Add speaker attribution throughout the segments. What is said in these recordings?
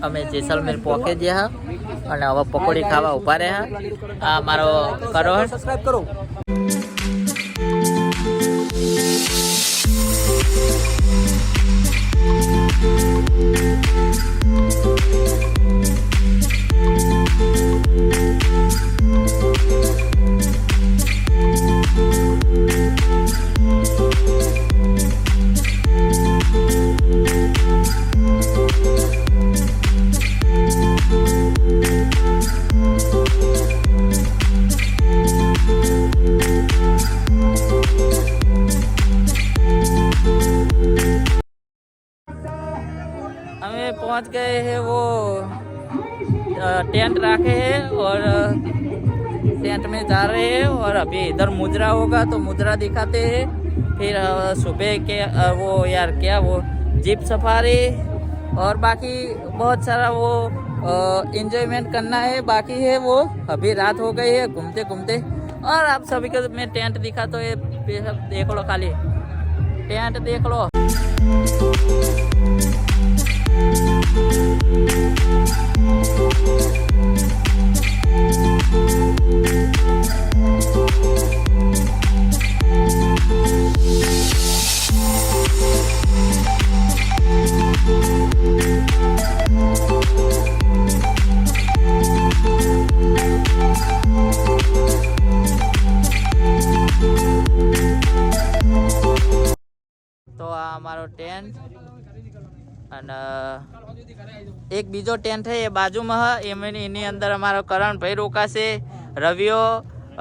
Speaker 1: અમે જેસલમેર પહોંચી ગયા અને હવે પકોડી ખાવા ઉભા રહ્યા. આ મારો કરોડ
Speaker 2: સબસ્ક્રાઇબ કરો.
Speaker 1: पहुंच गए हैं वो टेंट रखे हैं और टेंट में जा रहे हैं और अभी इधर मुजरा होगा तो मुजरा दिखाते हैं. फिर सुबह के वो यार क्या वो जीप सफारी और बाकी बहुत सारा वो एंजॉयमेंट करना है बाकी है. वो अभी रात हो गई है घूमते घूमते. और आप सभी को मैं टेंट दिखा तो ये देख लो, खाली टेंट देख लो. तो आ हमारो टेंट અને એક બીજો ટેન્ટ છે એ બાજુમાં એની અંદર અમારો કરણભાઈ રોકાશે, રવિયો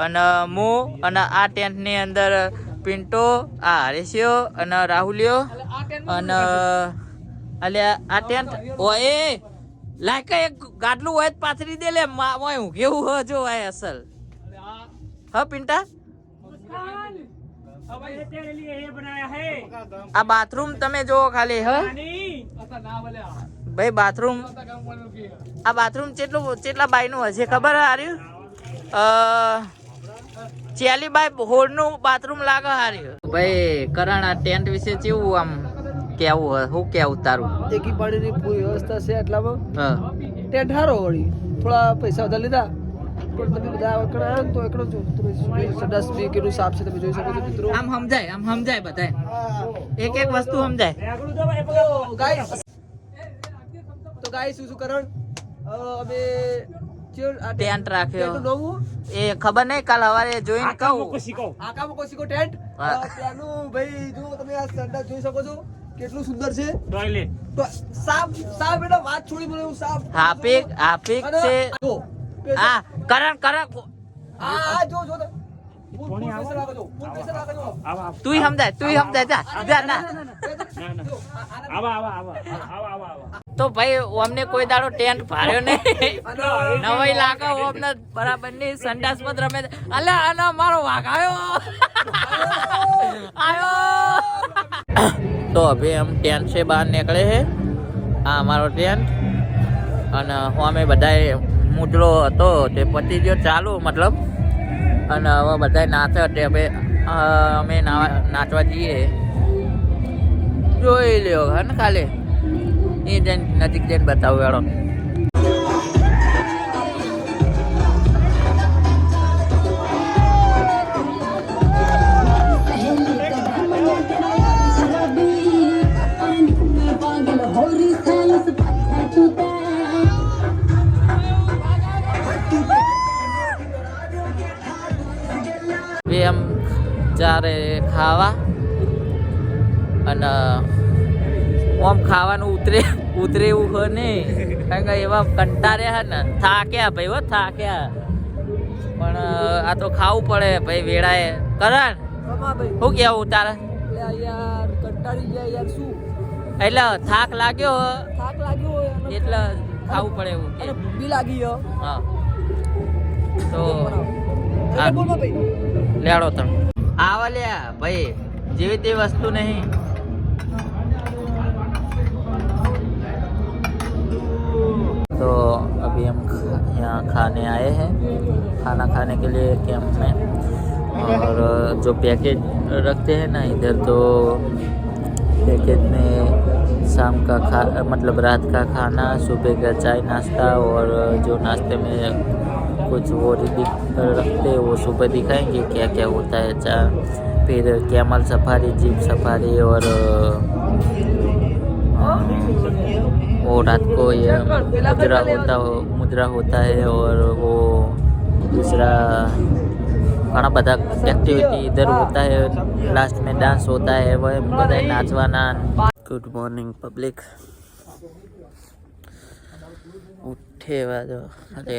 Speaker 1: અને હું અને આ ટેન્ટની અંદર પિન્ટો, આ હરેશિયો અને રાહુલિયો અને અલ્યા આ ટેન્ટ ઓય લાયક એક ગાડલું હોય પાથરી દે લે હું કેવું હ જો આ અસલ હ પિન્ટા. આ બાથરૂમ તમે જો ખાલી હ ભાઈ બાથરૂમ. આ બાથરૂમ કેટલા બાય નું હશે ખબર હાર્યું? 40 બાય હોળ નું બાથરૂમ લાગે હાર્યું. ભાઈ કરણ આ ટેન્ટ વિશે કેવું આમ કેવું હોય હું કેવું તારું?
Speaker 2: એકી પાણીની પૂરી વ્યવસ્થા છે એટલામાં. હા ટેન્ટ હારો વળી થોડા પૈસા વધારે લીધા પણ તમે બધા વખત આવ્યો તો એકડો જો તમે સંડાસ બી કેટલું સાફ છે તમે જોઈ શકો છો મિત્રો.
Speaker 1: આમ સમજાય બધાય એક એક વસ્તુ સમજાય.
Speaker 2: તો ગાઈસ શું કરણ અમે
Speaker 1: ટેન્ટ રાખ્યો એ ખબર નહીં, કાલ સવારે જોઈને કહું.
Speaker 2: આકામો કોશિકો ટેન્ટ ત્યાંનું ભાઈ જો તમે આ સંડાસ જોઈ શકો છો કેટલું સુંદર છે. ટોયલેટ તો સાફ બેટા વાત છોડી મને એવું સાફ
Speaker 1: હાપિક છે. આ કરણ
Speaker 2: આ જો
Speaker 1: તું સમજાય જા ના. તો ભાઈ અમને કોઈ દાડો ટેન્ટ ભાડ્યો નહીં, નવાઈ લાગે અમને બરાબર ની સંડાસ મત રમે. અલ્યા આનો મારો વાઘ આવ્યો. તો અભી हम ટેન્ટ से બહાર નીકળે છે. આ અમારો ટેન્ટ અને અમે બધાએ મુજરો હતો તે પતી ગયો ચાલુ મતલબ. અને હવે બધા નાચે એટલે હવે અમે નાચવા જઈએ. જોઈ લ્યો હે ને ખાલી એ જઈને નજીક જઈને બતાવું હેડો. એમ ચારે ખાવા અને આમ ખાવાનું ઉતરે એવું હોય નહીં, કારણ કે એવા કંટાળ્યા હે ને થાક્યા ભાઈ હો થાક્યા. પણ આ તો ખાવું પડે ભાઈ વેળાએ. કરણ શું કેવું તારે?
Speaker 2: યાર કંટાળી ગયા યાર શું
Speaker 1: એટલે થાક લાગ્યો એટલે ખાવું પડે એવું
Speaker 2: અને ભૂખ બી લાગી હો.
Speaker 1: હા તો લેડો તમે આવા લ્યા ભાઈ જેવી તે વસ્તુ નહીં. तो अभी हम यहाँ खाने आए हैं, खाना खाने के लिए कैंप में. और जो पैकेज रखते हैं ना इधर, तो पैकेज में शाम का मतलब रात का खाना, सुबह का चाय नाश्ता, और जो नाश्ते में कुछ वो रखते हैं वो सुबह दिखाएंगे क्या क्या होता है। फिर कैमल सफारी, जीप सफारी, और वो रात को ये मुद्रा होता है, और वो दूसरा घना बधा एक्टिविटी इधर होता है। लास्ट में डांस होता है, वह बधाई नाचवाना। Good morning public. उठे बाजो अरे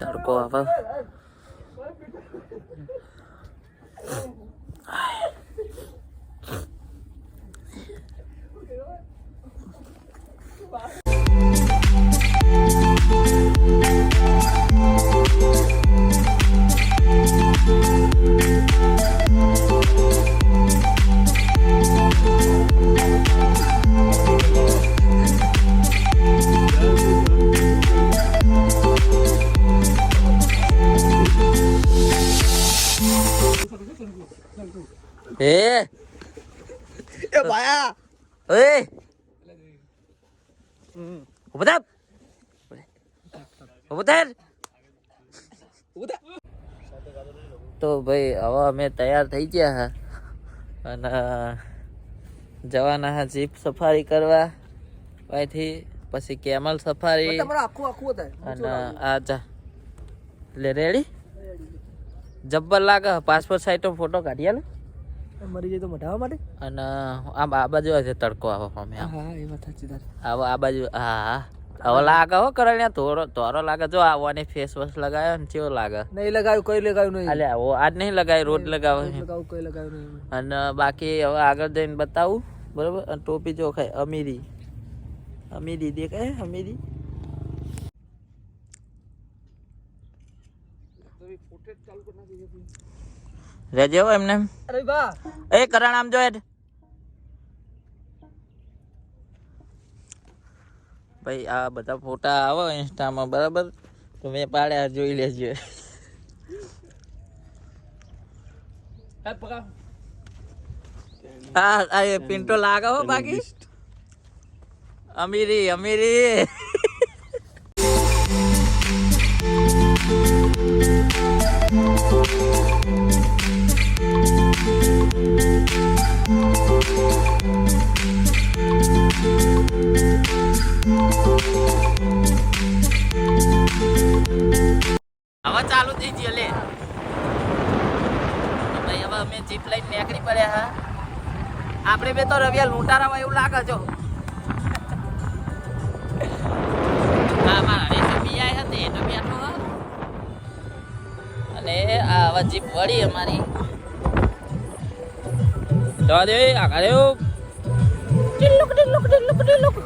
Speaker 1: तड़को आवा।
Speaker 2: એ ભાયા
Speaker 1: ઓય ઉભા તો ભાઈ હવે અમે તૈયાર થઈ ગયા હા અને જવાના હા જીપ સફારી કરવા અહીંથી, પછી કેમલ સફારી
Speaker 2: તમારો આખું આખું હતા
Speaker 1: અને આ જા એટલે રેડી જબ્બર લાગે. પાસપોર્ટ સાઈઝનો ફોટો કાઢી આલો
Speaker 2: મરી જાય તો મઢાવા માટે.
Speaker 1: અને આ બાજુ હશે તડકો આવો અમે
Speaker 2: હા એ વાત સાચી તારી.
Speaker 1: આવો આ બાજુ. હા હવે લાગે હો કરણ્યા તોરો લાગે. જો આવવાની ફેસ વોશ લગાવ્યો ને કેવો લાગે.
Speaker 2: નહીં લગાવ્યું, કોઈ લગાવ્યું નહીં.
Speaker 1: અલ્યા ઓ આજ નહીં લગાવ્યું, રોજ લગાવે.
Speaker 2: કોઈ લગાવ્યું નહીં.
Speaker 1: અને બાકી હવે આગળ જઈને બતાવું બરોબર. અને ટોપી જો ખાય અમીરી અમીરી દેખાય અમીરી. રેજે હો એમને.
Speaker 2: અરે વાહ
Speaker 1: એ કરણ આમ જો હેડ ભાઈ. આ બધા ફોટા આવો ઇન્સ્ટામાં બરાબર, તો મેં પાડ્યા જોઈ લેજો. હા એ પિન્ટો લાગે હો. બાકી અમીરી અમીરી. હવે ચાલુ થઈ ગઈ લે ભાઈ. હવે અમે જીપ લઈને નીકળી પડ્યા હા. આપણે બે તો રવિયા લૂંટારામાં એવું લાગે છો. હા મારા રેસીપી આયા હતા એ તો બેઠો હા. અને આ હવે જીપ વળી અમારી જવા દે. આ કર્યો ટીલુક ટીલુક ટીલુક ટીલુક.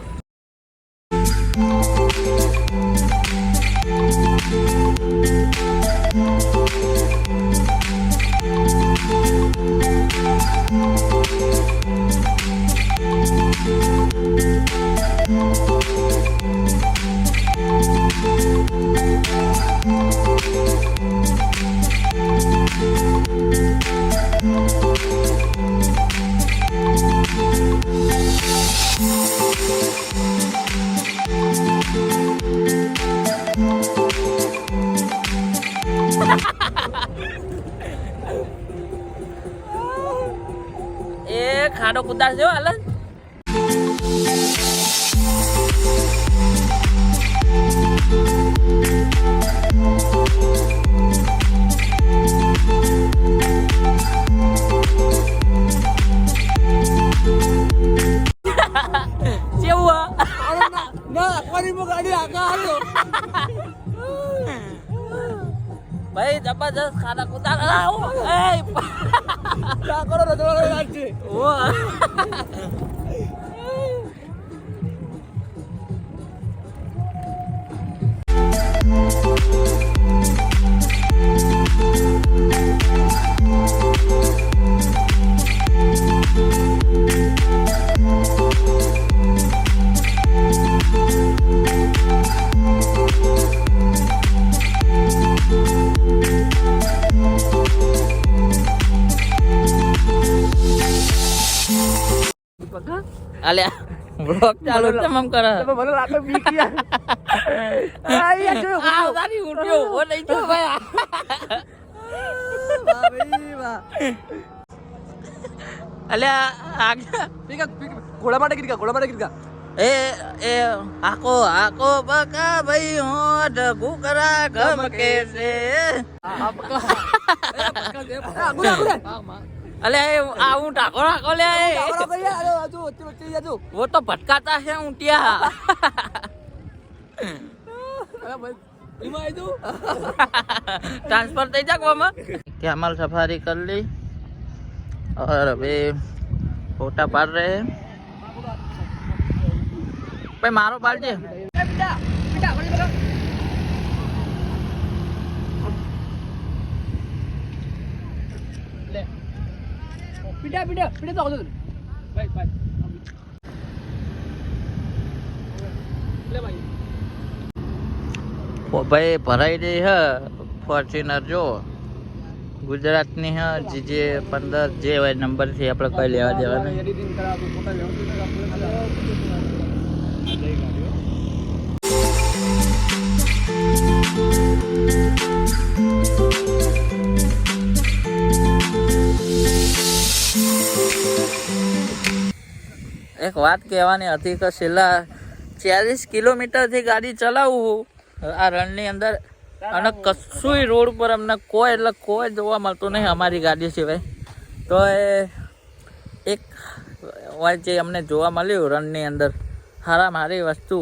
Speaker 1: એ ખાડો કુદાર જો હાલ. ભાઈ જબરજસ્ત ખાડા કુદાર.
Speaker 2: પકા
Speaker 1: અલ્યા બ્લોક ચાલુ તમામ કરે
Speaker 2: તમે મને લાગે બીક યાર આ યાર જો
Speaker 1: આ તારી ઉઠ્યો ઓ નહીં જો ભાઈ
Speaker 2: વાહ ભાઈ વાહ
Speaker 1: અલ્યા આગ
Speaker 2: પીકા ઘોડા માટે ગીરકા
Speaker 1: એ એ આકો બકા ભાઈ હોઠ કુકરા ગમ કે છે અલ્યા એ આ હું ટાકો રાખો લે वो तो भटकाता है ऊँटिया ट्रांसफर થઈ જા કોમાં कैमल सफारी कर ली और अभी फोटा पाड़ रहे हैं भाई मारो बालजी
Speaker 2: પીડા તો આવજો ભાઈ લે ભાઈ
Speaker 1: ભાઈ ભરાઈ રહી હે ફોર્ચ્યુનર જો ગુજરાતની હે જે 15 જે હોય નંબર થી આપણે કઈ લેવા દેવાના
Speaker 2: એડિટિંગ કરાવો ફોટા
Speaker 1: એક વાત કહેવાની હતી કે છેલ્લા 40 કિલોમીટરથી ગાડી ચલાવું આ રણની અંદર અને કશુંય રોડ પર અમને કોઈ જોવા મળતું નહીં અમારી ગાડી સિવાય તો એ એક વાત જે અમને જોવા મળ્યું રણની અંદર સારી વસ્તુ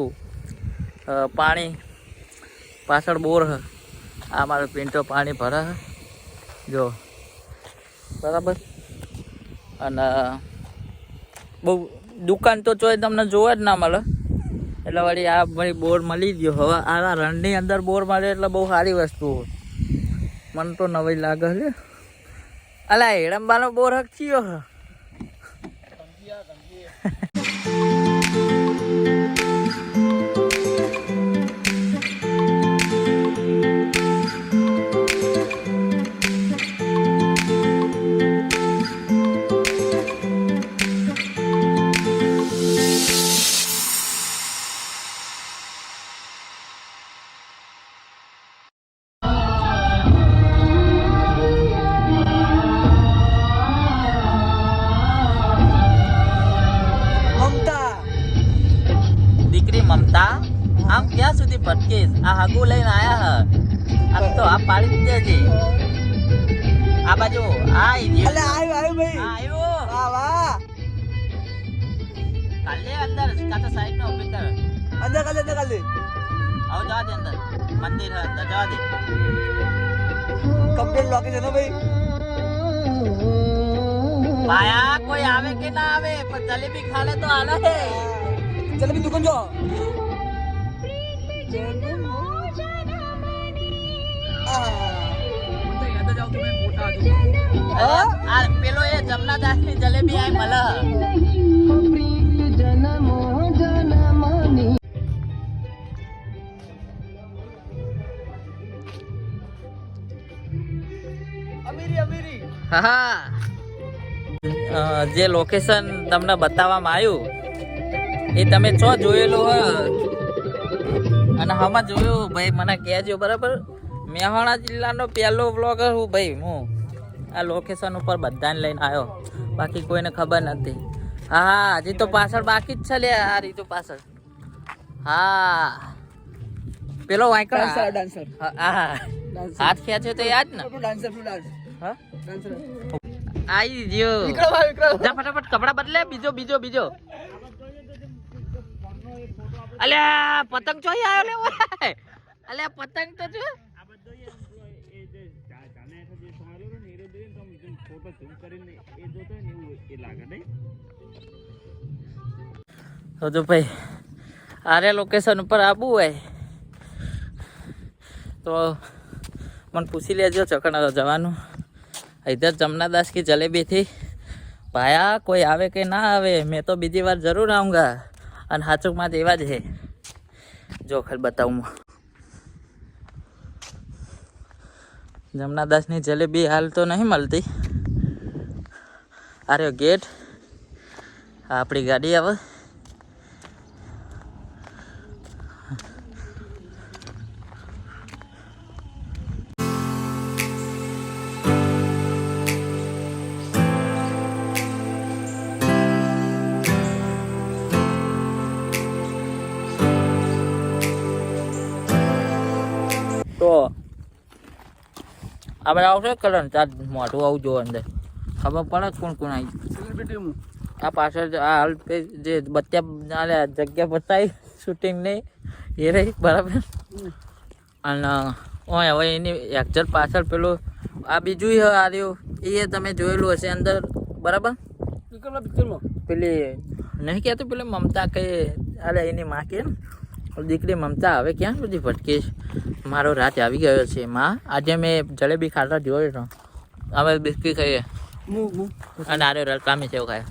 Speaker 1: પાણી પાછળ બોર હ આ મારો પિન્ટો પાણી ભરે જો બરાબર અને બહુ દુકાન તો ચોય તમને જોવા જ ના મળે એટલે વળી આ વળી બોર મળી ગયો હવે આ રણની અંદર બોર મળે એટલે બહુ સારી વસ્તુ હોય મને તો નવી લાગે છે અલા હેડમ્બાનો બોર હક થયો હ મમતા આમ ક્યાં સુધી ભટકીશ આ હગુ લઈને આયા હ આમ તો આ પાડી દેજે આ બાજુ
Speaker 2: અલે આવ્યો ભાઈ
Speaker 1: આવ્યો
Speaker 2: વાહ વાહ
Speaker 1: કાલે અંદર કાતો સાઈડ નો ઉભી કર
Speaker 2: અંદર કાલે
Speaker 1: આવ જા દે અંદર મંદિર હે અંદર જા દે
Speaker 2: કમ્પ્લીટ લોકેશન હે ભાઈ
Speaker 1: ભાયા કોઈ આવે કે ના આવે પણ જલેબી ખાલે તો આના હે
Speaker 2: જલેબી દુકાન જો
Speaker 1: આ પેલો એ જમનાદાસ ની જલેબી આય મળે
Speaker 2: અમીરી
Speaker 1: હા જે લોકેશન તમને બતાવવામાં આવ્યું એ તમે ચો જોયેલું હ અને હમણાં જોયું ભાઈ મને કહેજો બરાબર મહેસાણા જિલ્લાનો પહેલો વ્લોગર હું ભાઈ હું આ લોકેશન ઉપર બધાને લઈને આવ્યો બાકી કોઈને ખબર નથી હા હજી તો પાછળ બાકી જ છે લે આ રીતો પાછળ હા પેલો વાંકડ
Speaker 2: ડાન્સર
Speaker 1: હા હાથ ખેંચ્યો તો યાદ ને
Speaker 2: ડાન્સર
Speaker 1: હા
Speaker 2: ડાન્સર
Speaker 1: આવી ગયો જા ફટાફટ કપડા બદલે બીજો અલ્યા પતંગ ચોઈ આવ્યો લે ઓય અલ્યા પતંગ તો જો તો ભાઈ આરે લોકેશન ઉપર આવવું હોય તો મને પૂછી લેજો ચકણ જવાનું इधर जमनादास की जलेबी थी भाया कोई आवे के ना आवे मैं तो बीजी बार जरूर आऊँगा और हाचुक में एवा ज है जो खल बताऊँ जमनादास की जलेबी हाल तो नहीं मिलती अरे गेट આપણી ગાડી આવે. તો આપણે આવશે કલર તાર મોટું આવું જો અંદર ખબર પડે કોણ કોણ આવી. આ પાછળ આ હાલ જે બત્યા જગ્યા બતાવી શૂટિંગ નહીં એ રહી બરાબર. અને ઓય હવે એની એક્ઝેક્ટ પાછળ પેલું આ બીજું આવ્યું એ તમે જોયેલું હશે અંદર બરાબર. પેલી નહીં કહેતું પેલી મમતા કે અરે એની માં કે દીકરી મમતા હવે ક્યાં સુધી ભટકીશ. મારો રાત આવી ગયો છે માં. આજે મેં જલેબી ખાતા જોયો તો અમે બિસ્કીટ ખાઈએ અને આરે રલકામી સેવ ખાય.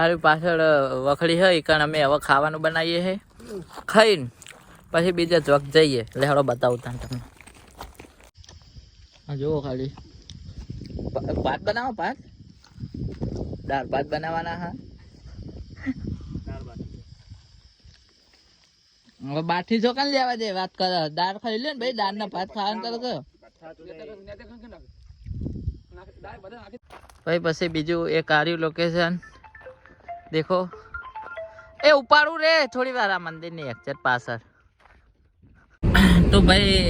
Speaker 1: અરે પાછળ વખડી હોય કારણ અમે હવે ખાવાનું બનાવીએ છીએ ખાઈને પછી બીજા ચોક જઈએ. લેહડો બતાવું તમને. જુઓ ખાલી ભાત બનાવો ભાત દાળ ભાત બનાવવાના. હા હવે બાઠી ચોકન લેવા દે વાત કરો. દાળ ખાઈ લે ને ભાઈ. દાળ ના ભાત ખાવાનું કરો તો ભાઈ. પછી બીજું એક આર્યું લોકેશન દેખો. એ ઉપાડું રે થોડી વાર આ મંદિરની એક્ઝેક્ટ પાછળ. તો ભાઈ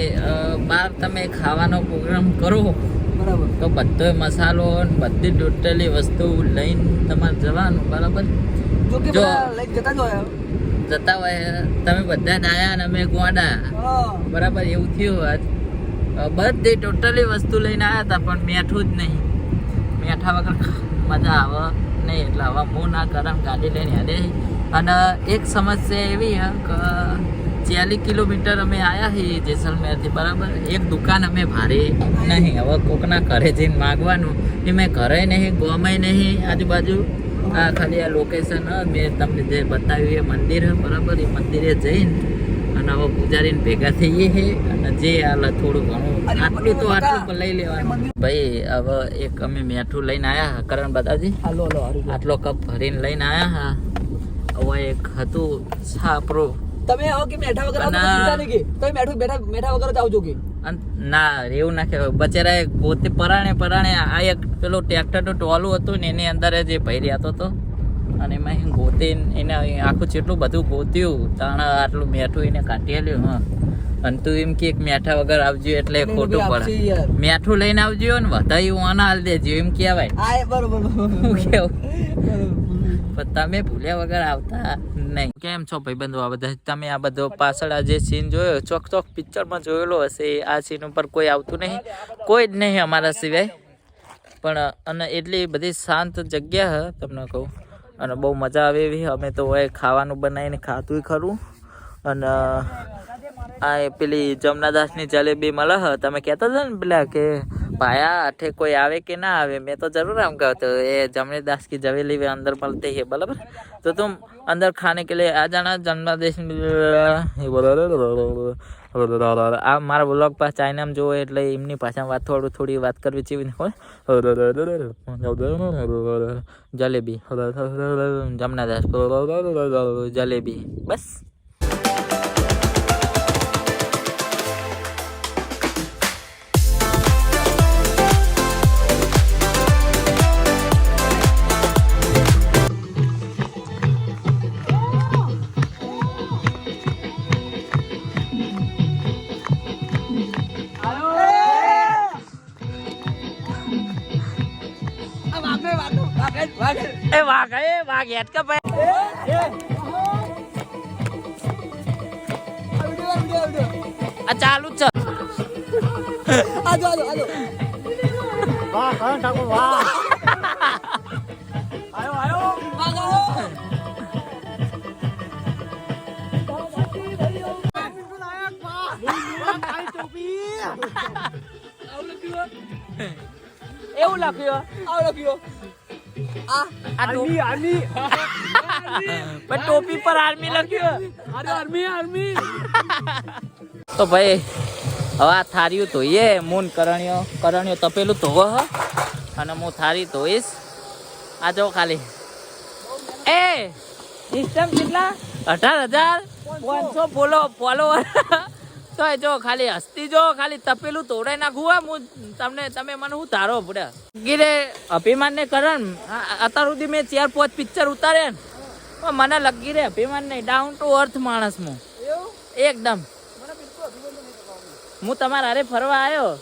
Speaker 1: બહાર તમે ખાવાનો પ્રોગ્રામ કરો
Speaker 2: બરાબર
Speaker 1: તો બધો મસાલો બધી ટોટલી વસ્તુ લઈને તમારે જવાનું બરાબર. જો જતા હોય તમે બધા ડાયા અને અમે ગોડા બરાબર એવું થયું હોત. બધી ટોટલી વસ્તુ લઈને આવ્યા હતા પણ મેઠું જ નહીં. મેઠા વગર મજા આવે નહીં એટલે હવે હું ના ગરમ ગાડી લઈને હેડે. અને એક સમસ્યા એવી હે કે 40 કિલોમીટર અમે આવ્યા છીએ જેસલમેરથી બરાબર. એક દુકાન અમે ભારે નહીં. હવે કોકના ઘરે જઈને માગવાનું એ મેં ઘરે નહીં ગોમાય નહીં આજુબાજુ. આ ખાલી આ લોકેશન મેં તમને જે બતાવ્યું એ મંદિર બરાબર. એ મંદિરે જઈને અને હવે પૂજારીને ભેગા થઈએ છે અને જે હાલ થોડું ઘણું આટલું તો આટલું લઈ લેવાનું. ભાઈ હવે એક અમે મેઠું લઈને આવ્યા કરણ બતાજી. આટલો કપ ભરીને લઈને આવ્યા હા. હવે એક હતું છાપરો.
Speaker 2: તમે આવો કે મેઠા વગર આવજો કે તમે મેઠા વગર જ આવજો કે
Speaker 1: ના એવું ના કહેવાય. બચારા પોતે પરાણે આ એક પેલો ટ્રેક્ટર નું ટોલું હતું ને એની અંદર જે ભરી હતો તો અને એમાં ગોતીને એને આખું જેટલું બધું ગોત્યું તાણ આટલું મેઠું એને કાઢી લ્યું. હા અને તું એમ કે મેઠા વગર આવજો એટલે ખોટું પડે. મેઠું લઈને આવજો ને વધાયું આના હાલ દેજો એમ કહેવાય.
Speaker 2: બરોબર
Speaker 1: કેવું પણ તમે ભૂલ્યા વગર આવતા નહીં. કેમ છો ભાઈ બંધુ આ બધા તમે આ બધો પાછળ આ જે સીન જોયો ચોક પિક્ચરમાં જોયેલો હશે. આ સીન ઉપર કોઈ આવતું નહીં કોઈ જ નહીં અમારા સિવાય. પણ અને એટલી બધી શાંત જગ્યા હે તમને કહું અને બહુ મજા આવે એવી. અમે તો હોય ખાવાનું બનાવીને ખાતું ખરું. અને આ પેલી જમનાદાસની જલેબી મળે હ. તમે કહેતા હતા ને પેલા કે ભાયા આઠે કોઈ આવે કે ના આવે. મેં તો જરૂર આમ કહો તો એ जमनादास की जवेली में अंदर मिलते हैं बराबर. तो तुम अंदर खाने के लिए आ जाना. जमनादास આ મારા બ્લોગ પાસે ચાઇનામાં જોવો એટલે એમની ભાષામાં થોડી વાત કરવી જેવી હોય. જલેબી જમનાદાસ જલેબી બસ. એ વાઘ હેટ કે આ ચાલુ જ છે.
Speaker 2: આજો વાહ કણ ઠાકોર વાહ આયો એવું લખ્યું આર્મી પણ ટોપી પર આર્મી લખ્યું. આર્મી
Speaker 1: તો ભાઈ હવે આ થાર્યું ધોઈએ. મૂન કરણ્યો તપેલું ધોવો હ અને હું થારી ધોઈશ આ જો ખાલી એ સિસ્ટમ કેટલા 18,500 ફોલોવર તો જો ખાલી હસ્તી જો ખાલી તપેલું તોડાઈ નાખવું હોય તમે મને હું ધારો પડે ગીરે અભિમાન ને કરણ અત્યાર સુધી મેં 4-5 પિક્ચર ઉતારે ને પણ મને લગી રે અભિમાન નહીં ડાઉન ટુ અર્થ માણસ હું એકદમ હું તમારા હારે ફરવા આવ્યો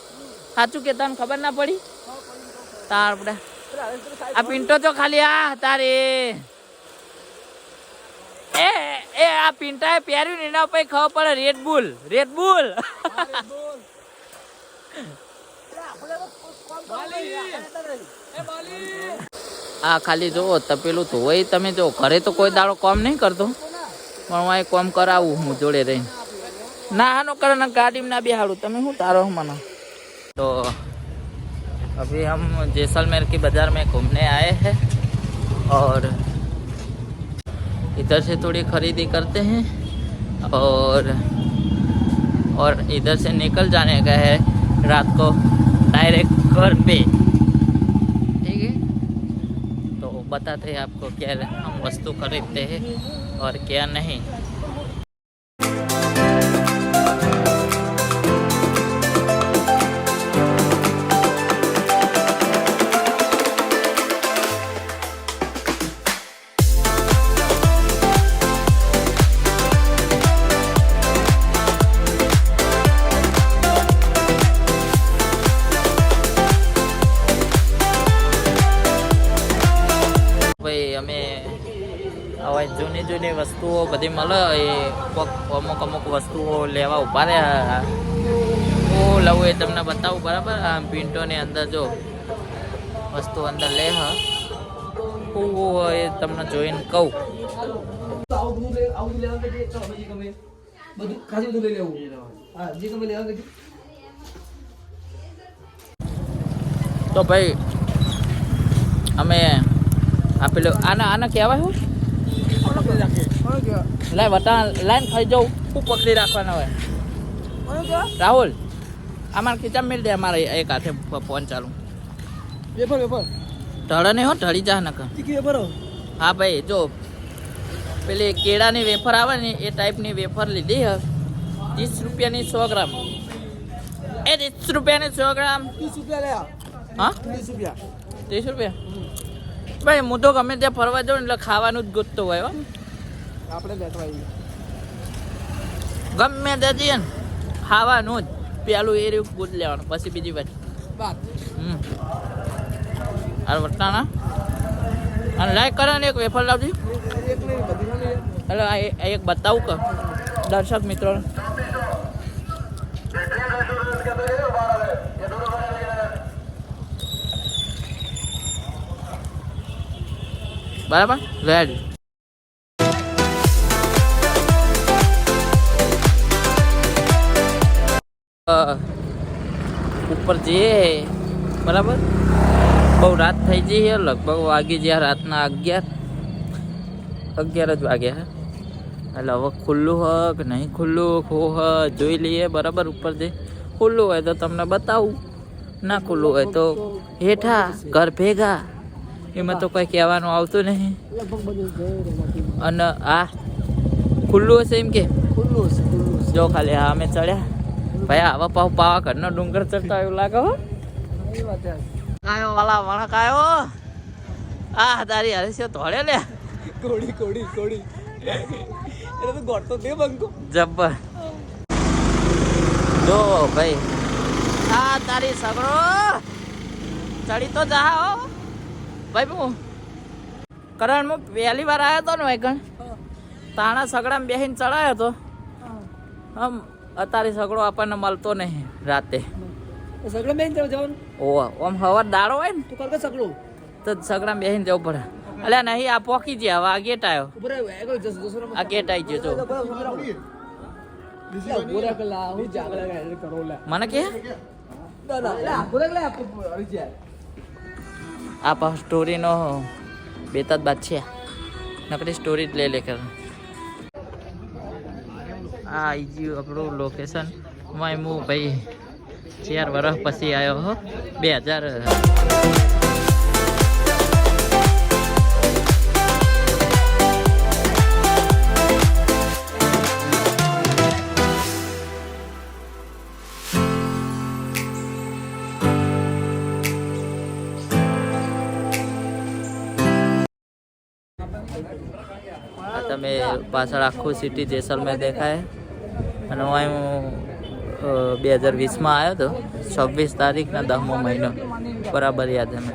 Speaker 1: સાચું કે તને ખબર ના પડી તાર પડે આ પિન્ટો તો ખાલી આ તારે એ આ પિન્ટાએ પહેર્યું ને એના ઉપર ખબર પડે રેડ બુલ આ ખાલી જો તપેલું તો હોય તમે જો ઘરે તો કોઈ દાડો કામ નહીં કરતો પણ હું કામ કરાવું હું જોડે રહીને ના આનો કરે ગાડી ના બેહાડું તમે શું તારો મને तो अभी हम जैसलमेर की बाजार में घूमने आए हैं और इधर से थोड़ी खरीदी करते हैं और इधर से निकल जाने का है रात को डायरेक्ट घर पे ठीक है तो बताते हैं आपको क्या हम वस्तु खरीदते हैं और क्या नहीं હવે જૂની વસ્તુઓ બધી મળે એ અમુક વસ્તુઓ લેવા ઉભા રહ્યા હું લઉં એ તમને બતાવું બરાબર આ પિન્ટોની અંદર જો વસ્તુ અંદર લે હા હું એ તમને જોઈને કહું તો ભાઈ અમે પેલું આના કહેવાય શું લાય વટા લાઈન ખાઈ જાઉં શું પકડી રાખવાના હોય રાહુલ અમારે ખીચા મિલ દે અમારે એક હાથે ફોન ચાલુ ઢળે નહીં હો ઢળી જા નકર હા ભાઈ જો પેલી કેળાની વેફર આવે ને એ ટાઈપની વેફર લીધી હ 30 રૂપિયાની 100 ગ્રામ એ 30 રૂપિયાની 100 ગ્રામ 30 રૂપિયા હા 30 રૂપિયા ભાઈ હું તો ગમે ત્યાં ફરવા જાઉં એટલે ખાવાનું જ ગોતતો હોય આપણે ગમે ત્યાં જઈએ ને ખાવાનું જ પેલું એ રહ્યું ગોત લેવાનું પછી બીજી વાત વટાણા અને લાઈક કરે ને એક વેફર લાવજી એટલે એક બતાવું કે દર્શક મિત્રો બરાબર રેડ ઉપર જઈએ બરાબર બહુ રાત થઈ ગઈ છે લગભગ વાગી જ્યાં રાતના 11 જ વાગ્યા એટલે હવે ખુલ્લું હ કે નહીં ખુલ્લું હ જોઈ લઈએ બરાબર ઉપર જઈ ખુલ્લું હોય તો તમને બતાવું ના ખુલ્લું હોય તો હેઠા ઘર ભેગા એમાં તો કંઈ કહેવાનું આવતું નહીં અને આ ખુલ્લું હશે એમ કે જો ખાલી હા અમે ચડ્યા ભાઈ આવા પાવાગઢનો ડુંગર ચડતા એવું લાગે હો કાયો વાલા વણા કાયો આ તારી હરે છે ધોળે લે કોડી એટલે તો ગોળતો દે બંકો જબ્બર જો ભાઈ આ તારી સગડો ચડી તો જા હો ભાઈ હું કરણમાં પહેલી વાર આવ્યો હતો ને વાગણ તાણા સગડામાં બેસીને ચડાયો હતો આમ અત્યારે સગડો આપણને મળતો નહીં રાતે સગડા બેસીને જવાનું આમ હવાર દાડો હોય ને તું કર સગડો તો સગડામાં બેસીને જવું પડે અલ્યા નહીં આ પોકી છે હવે આ ગેટ આવ્યો આ ગેટ આવી ગયો મને કે આ સ્ટોરીનો બેતાદ બાદ છે નકરી સ્ટોરી જ લે કર આ આવી ગયું આપણું લોકેશન માં હું ભાઈ 4 વર્ષ પછી આવ્યો હો 2000 તમે પાછળ આખું સિટી જેસલમેર દેખાય. અને હું 2020માં આવ્યો હતો, 26 તારીખના 10મો મહિનો બરાબર યાદ છે મને.